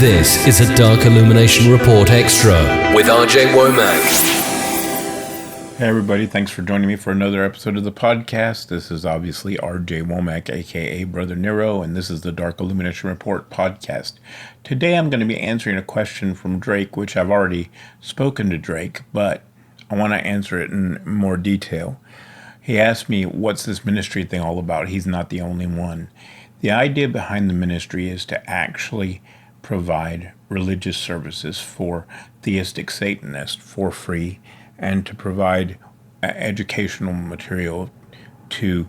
This is a Dark Illumination Report Extra with RJ Womack. Hey everybody, thanks for joining me for another episode of the podcast. This is obviously RJ Womack, aka Brother Nero, and this is the Dark Illumination Report podcast. Today I'm going to be answering a question from Drake, which I've already spoken to Drake, but I want to answer it in more detail. He asked me, what's this ministry thing all about? He's not the only one. The idea behind the ministry is to actually provide religious services for theistic Satanists for free, and to provide educational material to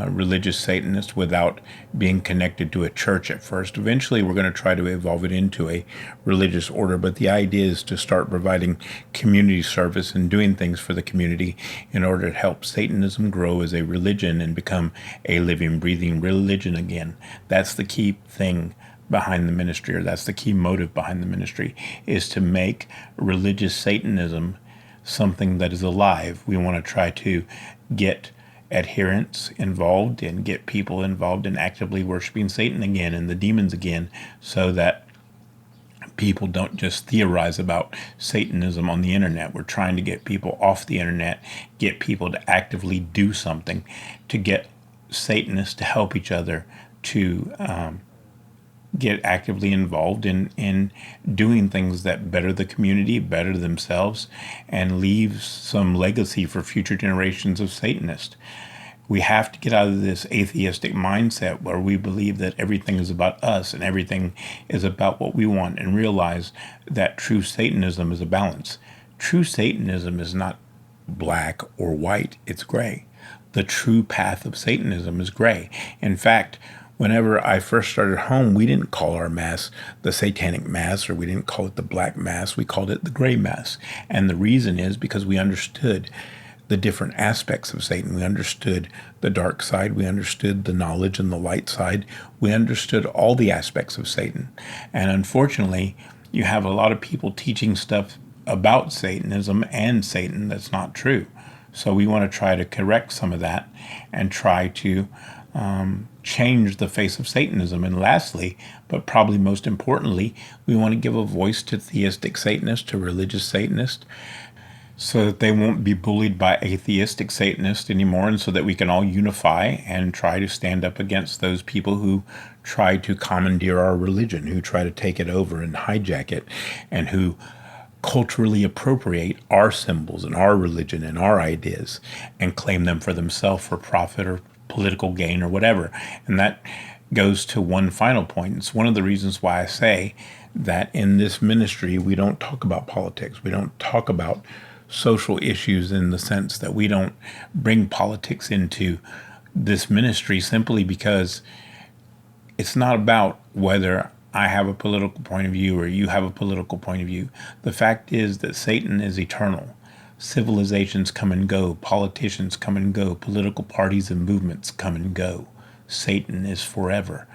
religious Satanists without being connected to a church at first. Eventually, we're going to try to evolve it into a religious order, but the idea is to start providing community service and doing things for the community in order to help Satanism grow as a religion and become a living, breathing religion again. That's the key thing behind the ministry, or that's the key motive behind the ministry, is to make religious Satanism something that is alive. We want to try to get adherents involved and get people involved in actively worshiping Satan again and the demons again, so that people don't just theorize about Satanism on the internet. We're trying to get people off the internet, get people to actively do something, to get Satanists to help each other, to get actively involved in doing things that better the community, better themselves, and leave some legacy for future generations of Satanists. We have to get out of this atheistic mindset where we believe that everything is about us and everything is about what we want, and realize that true Satanism is a balance. True Satanism is not black or white, it's gray. The true path of Satanism is gray. In fact, whenever I first started home, we didn't call our mass the Satanic Mass, or we didn't call it the Black Mass. We called it the Gray Mass. And the reason is because we understood the different aspects of Satan. We understood the dark side. We understood the knowledge and the light side. We understood all the aspects of Satan. And unfortunately, you have a lot of people teaching stuff about Satanism and Satan that's not true. So we want to try to correct some of that and try to change the face of Satanism. And lastly, but probably most importantly, we want to give a voice to theistic Satanists, to religious Satanists, so that they won't be bullied by atheistic Satanists anymore, and so that we can all unify and try to stand up against those people who try to commandeer our religion, who try to take it over and hijack it, and who culturally appropriate our symbols and our religion and our ideas and claim them for themselves for profit or political gain or whatever. And that goes to one final point. It's one of the reasons why I say that in this ministry we don't talk about politics. We don't talk about social issues, in the sense that we don't bring politics into this ministry, simply because it's not about whether I have a political point of view or you have a political point of view. The fact is that Satan is eternal. Civilizations come and go, politicians come and go, political parties and movements come and go. Satan is forever.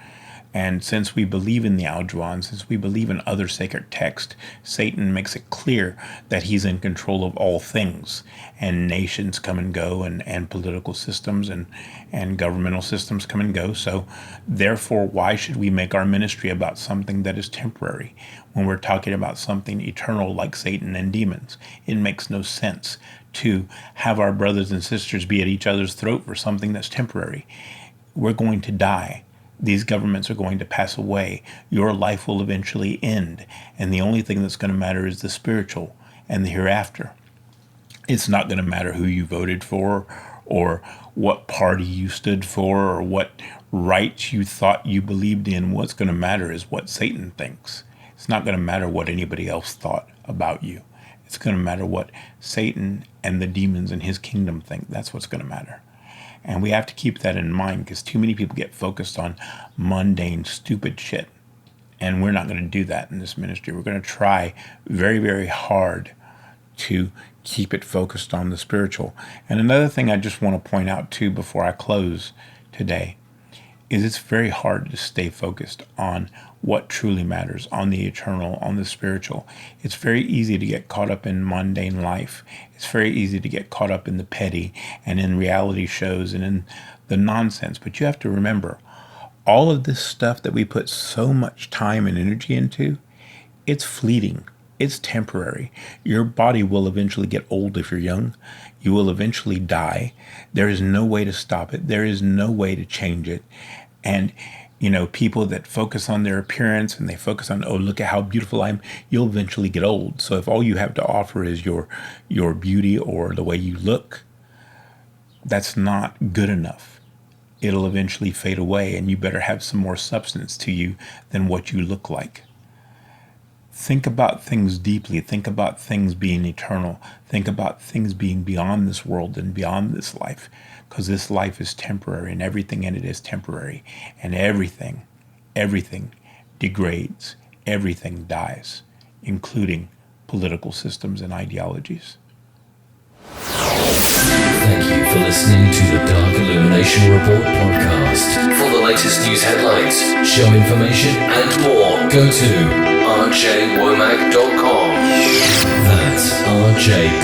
And since we believe in the Aljuan, since we believe in other sacred texts, Satan makes it clear that he's in control of all things. And nations come and go, and political systems and governmental systems come and go. So therefore, why should we make our ministry about something that is temporary when we're talking about something eternal like Satan and demons? It makes no sense to have our brothers and sisters be at each other's throat for something that's temporary. We're going to die. These governments are going to pass away. Your life will eventually end. And the only thing that's going to matter is the spiritual and the hereafter. It's not going to matter who you voted for, or what party you stood for, or what rights you thought you believed in. What's going to matter is what Satan thinks. It's not going to matter what anybody else thought about you. It's going to matter what Satan and the demons in his kingdom think. That's what's going to matter. And we have to keep that in mind, because too many people get focused on mundane, stupid shit. And we're not going to do that in this ministry. We're going to try very, very hard to keep it focused on the spiritual. And another thing I just want to point out too before I close today is it's very hard to stay focused on what truly matters, on the eternal, on the spiritual. It's very easy to get caught up in mundane life. It's very easy to get caught up in the petty and in reality shows and in the nonsense. But you have to remember, All of this stuff that we put so much time and energy into, it's fleeting. It's temporary. Your body will eventually get old if you're young. You will eventually die. There is no way to stop it. There is no way to change it. And, people that focus on their appearance and they focus on, oh, look at how beautiful I am, you'll eventually get old. So if all you have to offer is your beauty or the way you look, that's not good enough. It'll eventually fade away, and you better have some more substance to you than what you look like. Think about things deeply. Think about things being eternal. Think about things being beyond this world and beyond this life, because this life is temporary and everything in it is temporary, and everything degrades, everything dies, including political systems and ideologies. Thank you for listening to the Dark Illumination Report podcast. For the latest news headlines, show information, and more, go to rjwomack.com. That's rjwomack.com.